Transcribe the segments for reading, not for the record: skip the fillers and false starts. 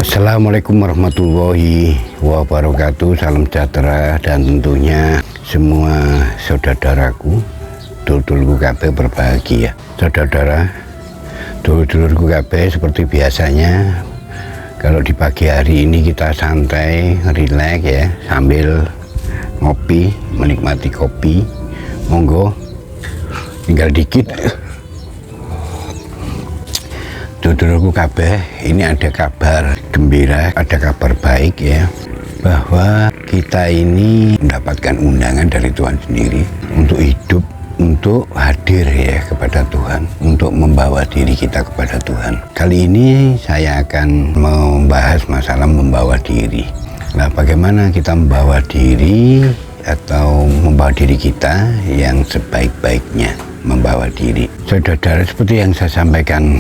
Assalamualaikum warahmatullahi wabarakatuh. Salam sejahtera dan tentunya semua saudara-saudaraku, dulur-dulurku kabeh berbahagia. Saudara-saudara, dulur-dulurku kabeh, seperti biasanya kalau di pagi hari ini kita santai, rileks ya, sambil ngopi, menikmati kopi. Monggo, tinggal dikit. Dulur-dulurku kabeh, ini ada kabar gembira, ada kabar baik ya, bahwa kita ini mendapatkan undangan dari Tuhan sendiri untuk hidup, untuk hadir ya kepada Tuhan, untuk membawa diri kita kepada Tuhan. Kali ini saya akan membahas masalah membawa diri. Nah, bagaimana kita membawa diri atau membawa diri kita yang sebaik-baiknya membawa diri. Saudara-saudara, seperti yang saya sampaikan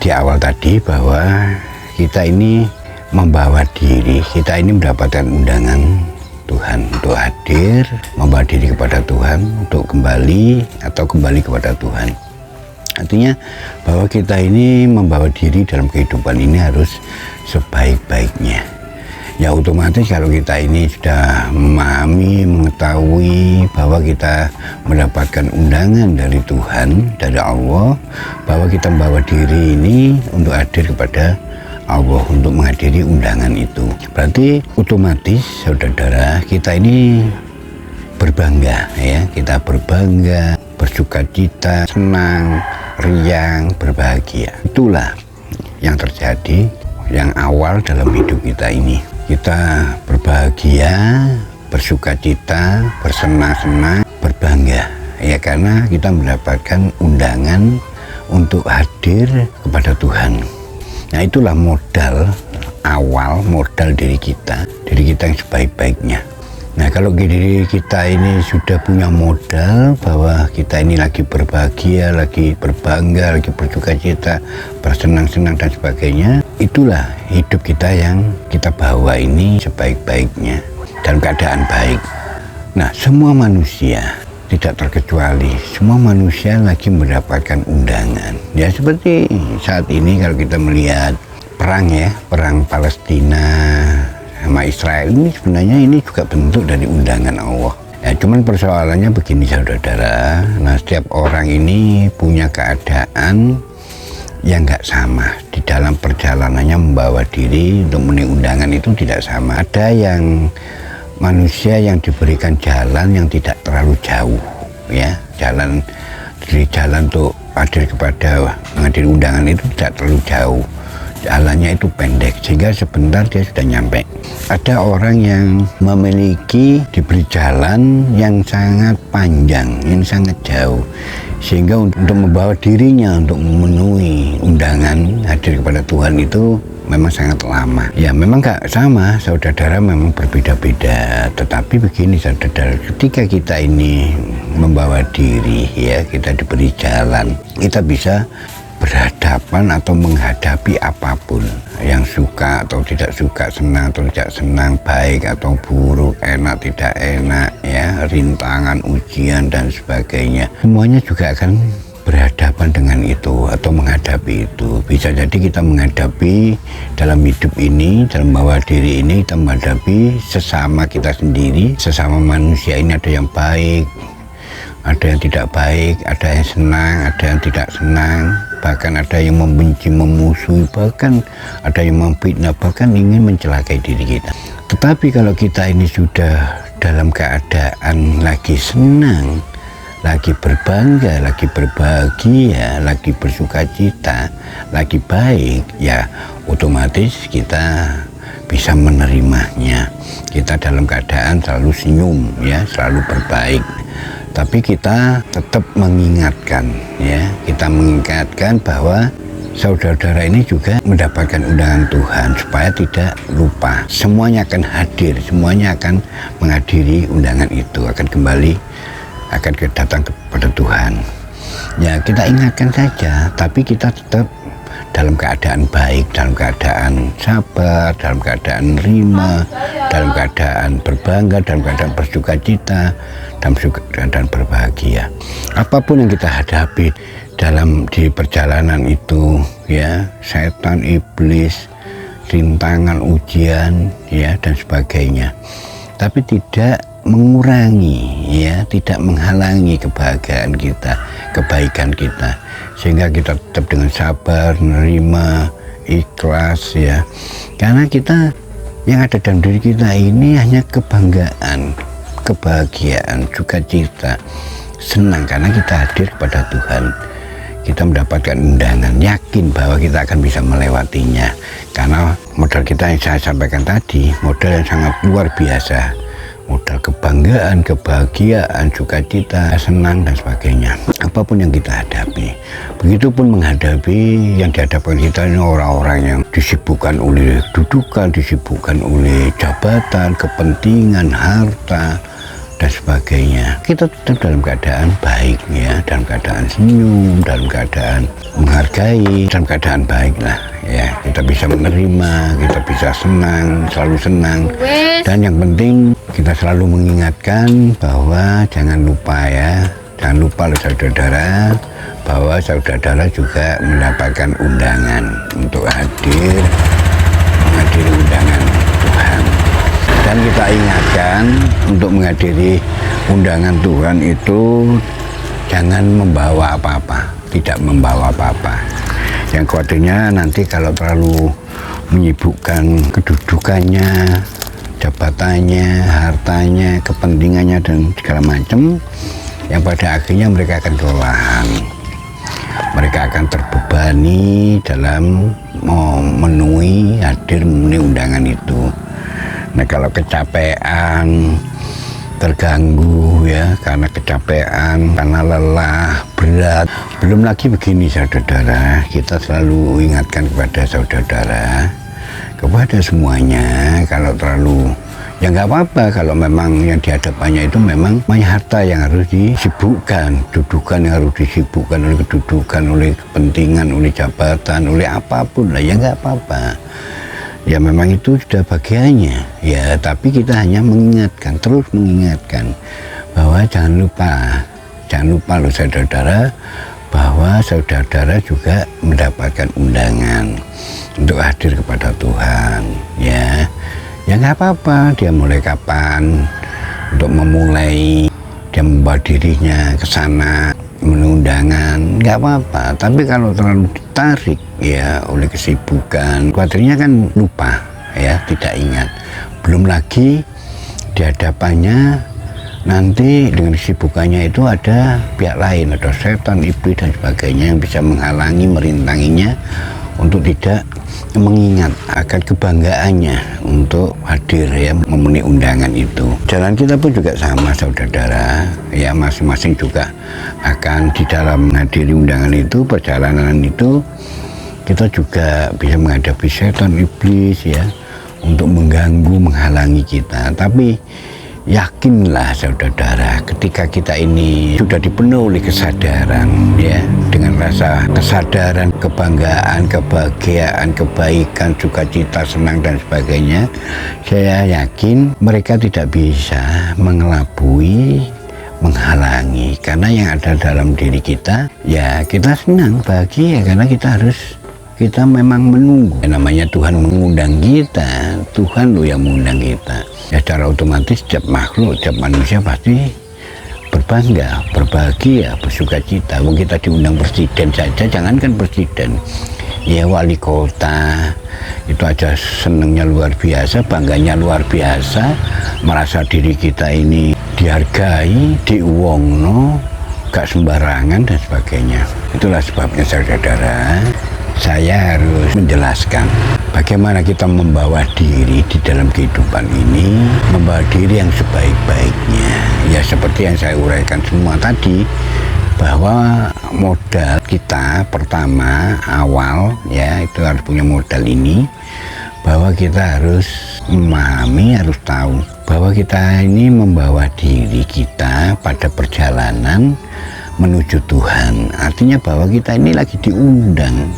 di awal tadi, bahwa kita ini membawa diri, kita ini mendapatkan undangan Tuhan untuk hadir, membawa diri kepada Tuhan, untuk kembali atau kembali kepada Tuhan. Artinya bahwa kita ini membawa diri dalam kehidupan ini harus sebaik-baiknya. Ya otomatis kalau kita ini sudah memahami, mengetahui bahwa kita mendapatkan undangan dari Tuhan, dari Allah, bahwa kita membawa diri ini untuk hadir kepada Allah, untuk menghadiri undangan itu. Berarti otomatis saudara-saudara, kita ini berbangga ya, kita berbangga, bersukacita, senang, riang, berbahagia. Itulah yang terjadi, yang awal dalam hidup kita ini. Kita berbahagia, bersukacita, bersenang-senang, berbangga ya, karena kita mendapatkan undangan untuk hadir kepada Tuhan. Nah, itulah modal awal, modal diri kita yang sebaik-baiknya. Nah, kalau diri kita ini sudah punya modal bahwa kita ini lagi berbahagia, lagi berbangga, lagi bersukacita, bersenang-senang dan sebagainya, itulah hidup kita yang kita bawa ini sebaik-baiknya, dalam keadaan baik. Nah, semua manusia tidak terkecuali, semua manusia lagi mendapatkan undangan. Ya, seperti saat ini kalau kita melihat perang ya, perang Palestina sama Israel ini, sebenarnya ini juga bentuk dari undangan Allah. Ya, cuman persoalannya begini saudara-saudara, nah setiap orang ini punya keadaan yang nggak sama di dalam perjalanannya membawa diri untuk memenuhi undangan itu tidak sama. Ada yang manusia yang diberikan jalan yang tidak terlalu jauh ya, jalan untuk hadir kepada menghadiri undangan itu tidak terlalu jauh, jalannya itu pendek sehingga sebentar dia sudah nyampe. Ada orang yang memiliki diberi jalan yang sangat panjang, yang sangat jauh, sehingga untuk membawa dirinya untuk memenuhi undangan hadir kepada Tuhan itu memang sangat lama. Ya memang gak sama saudara-saudara, memang berbeda-beda. Tetapi begini saudara, ketika kita ini membawa diri ya, kita diberi jalan, kita bisa berhadapan atau menghadapi apapun, yang suka atau tidak suka, senang atau tidak senang, baik atau buruk, enak tidak enak ya, rintangan, ujian dan sebagainya, semuanya juga akan berhadapan dengan itu atau menghadapi itu. Bisa jadi kita menghadapi dalam hidup ini, dalam membawa diri ini, kita menghadapi sesama kita sendiri, sesama manusia ini. Ada yang baik, ada yang tidak baik, ada yang senang, ada yang tidak senang, bahkan ada yang membenci, memusuhi, bahkan ada yang memfitnah, bahkan ingin mencelakai diri kita. Tetapi kalau kita ini sudah dalam keadaan lagi senang, lagi berbangga, lagi berbahagia, lagi bersukacita, lagi baik, ya otomatis kita bisa menerimanya. Kita dalam keadaan selalu senyum ya, selalu berbaik. Tapi kita tetap mengingatkan ya, kita mengingatkan bahwa saudara-saudara ini juga mendapatkan undangan Tuhan supaya tidak lupa. Semuanya akan hadir, semuanya akan menghadiri undangan itu, akan kembali, akan datang kepada Tuhan. Ya kita ingatkan saja, tapi kita tetap dalam keadaan baik, dalam keadaan sabar, dalam keadaan nerima, dalam keadaan berbangga, dalam keadaan bersukacita, dalam keadaan berbahagia. Apapun yang kita hadapi di perjalanan itu ya, setan, iblis, rintangan, ujian ya dan sebagainya, tapi tidak mengurangi ya, tidak menghalangi kebahagiaan kita, kebaikan kita, sehingga kita tetap dengan sabar, menerima, ikhlas ya, karena kita yang ada dalam diri kita ini hanya kebanggaan, kebahagiaan, sukacita, senang karena kita hadir kepada Tuhan. Kita mendapatkan undangan, yakin bahwa kita akan bisa melewatinya, karena modal kita yang saya sampaikan tadi, modal yang sangat luar biasa, modal kebanggaan, kebahagiaan, sukacita, senang dan sebagainya, apapun yang kita hadapi. Begitupun menghadapi yang dihadapkan kita ini orang-orang yang disibukkan oleh dudukan, disibukkan oleh jabatan, kepentingan, harta dan sebagainya. Kita tetap dalam keadaan baik ya, dalam keadaan senyum, dalam keadaan menghargai, dalam keadaan baik lah ya. Kita bisa menerima, kita bisa senang, selalu senang. Dan yang penting kita selalu mengingatkan bahwa jangan lupa ya, jangan lupa loh saudara-saudara, bahwa saudara-saudara juga mendapatkan undangan untuk menghadiri undangan Tuhan. Dan kita ingatkan untuk menghadiri undangan Tuhan itu jangan membawa apa-apa, tidak membawa apa-apa. Yang khawatirnya nanti kalau terlalu menyibukkan kedudukannya, jabatannya, hartanya, kepentingannya dan segala macam, yang pada akhirnya mereka akan kelelahan. Mereka akan terbebani dalam memenuhi undangan itu. Nah, kalau kecapean, terganggu ya, karena kecapean, karena lelah, berat, belum lagi begini saudara-saudara, kita selalu ingatkan kepada saudara-saudara, kepada semuanya, kalau terlalu, ya nggak apa-apa kalau memang yang dihadapannya itu memang banyak harta yang harus disibukkan, dudukan yang harus disibukkan oleh kedudukan, oleh kepentingan, oleh jabatan, oleh apapun lah, ya nggak apa-apa. Ya memang itu sudah bagiannya ya, tapi kita hanya mengingatkan, terus mengingatkan bahwa jangan lupa loh saudara-saudara, bahwa saudara-saudara juga mendapatkan undangan untuk hadir kepada Tuhan ya. Ya nggak apa-apa dia mulai kapan, untuk memulai dia membawa dirinya ke sana menundangan, nggak apa-apa. Tapi kalau terlalu ditarik ya oleh kesibukan, khawatirnya kan lupa ya, tidak ingat. Belum lagi di hadapannya nanti dengan kesibukannya itu ada pihak lain, ada setan, iblis dan sebagainya yang bisa menghalangi, merintanginya untuk tidak mengingat akan kebanggaannya untuk hadir ya, memenuhi undangan itu. Jalan kita pun juga sama saudara-saudara ya, masing-masing juga akan di dalam menghadiri undangan itu, perjalanan itu kita juga bisa menghadapi setan, iblis ya, untuk mengganggu, menghalangi kita. Tapi yakinlah saudara-saudara, ketika kita ini sudah dipenuhi oleh kesadaran ya, dengan rasa kesadaran, kebanggaan, kebahagiaan, kebaikan, sukacita, senang dan sebagainya, saya yakin mereka tidak bisa mengelabui, menghalangi, karena yang ada dalam diri kita ya, kita senang, bahagia, karena kita memang menunggu. Yang namanya Tuhan mengundang kita, Tuhan loh yang mengundang kita. Ya secara otomatis setiap makhluk, setiap manusia pasti berbangga, berbahagia, bersukacita. Wong kita diundang presiden saja, jangankan presiden, ya wali kota itu aja senengnya luar biasa, bangganya luar biasa, merasa diri kita ini dihargai, diuwongno, gak sembarangan dan sebagainya. Itulah sebabnya saudara-saudara, saya harus menjelaskan bagaimana kita membawa diri di dalam kehidupan ini, membawa diri yang sebaik-baiknya. Ya seperti yang saya uraikan semua tadi, bahwa modal kita pertama awal ya, itu harus punya modal ini, bahwa kita harus memahami, harus tahu bahwa kita ini membawa diri kita pada perjalanan menuju Tuhan. Artinya bahwa kita ini lagi diundang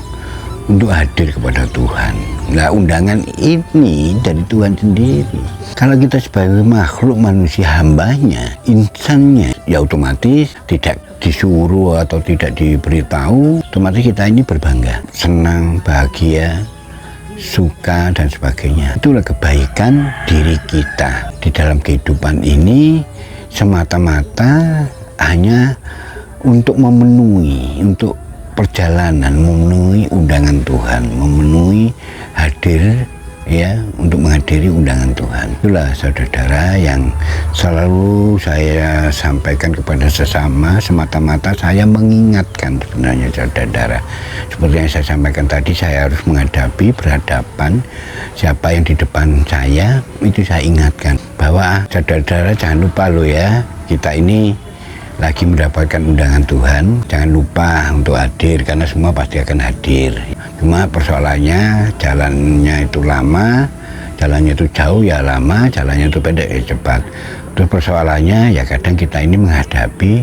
untuk hadir kepada Tuhan. Nah, undangan ini dari Tuhan sendiri. Kalau kita sebagai makhluk manusia, hambanya, insannya, ya otomatis tidak disuruh atau tidak diberitahu, otomatis kita ini berbangga, senang, bahagia, suka dan sebagainya. Itulah kebaikan diri kita di dalam kehidupan ini, semata-mata hanya untuk memenuhi, untuk perjalanan, memenuhi undangan Tuhan, memenuhi hadir, ya, untuk menghadiri undangan Tuhan. Itulah saudara yang selalu saya sampaikan kepada sesama, semata-mata saya mengingatkan sebenarnya saudara. Seperti yang saya sampaikan tadi, saya harus menghadapi, berhadapan siapa yang di depan saya, itu saya ingatkan bahwa saudara-saudara jangan lupa loh ya, kita ini lagi mendapatkan undangan Tuhan, jangan lupa untuk hadir, karena semua pasti akan hadir. Cuma persoalannya jalannya itu lama, jalannya itu jauh ya lama, jalannya itu pendek ya cepat. Terus persoalannya ya kadang kita ini menghadapi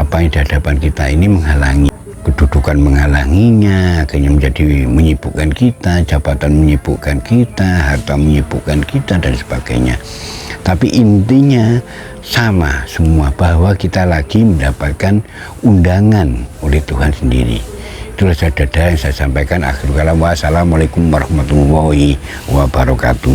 apa yang di hadapan kita ini menghalangi, kedudukan menghalanginya, akhirnya menjadi menyibukkan kita, jabatan menyibukkan kita, harta menyibukkan kita dan sebagainya. Tapi intinya sama semua, bahwa kita lagi mendapatkan undangan oleh Tuhan sendiri. Itulah saudara yang saya sampaikan. Akhirul kalam, wassalamualaikum warahmatullahi wabarakatuh.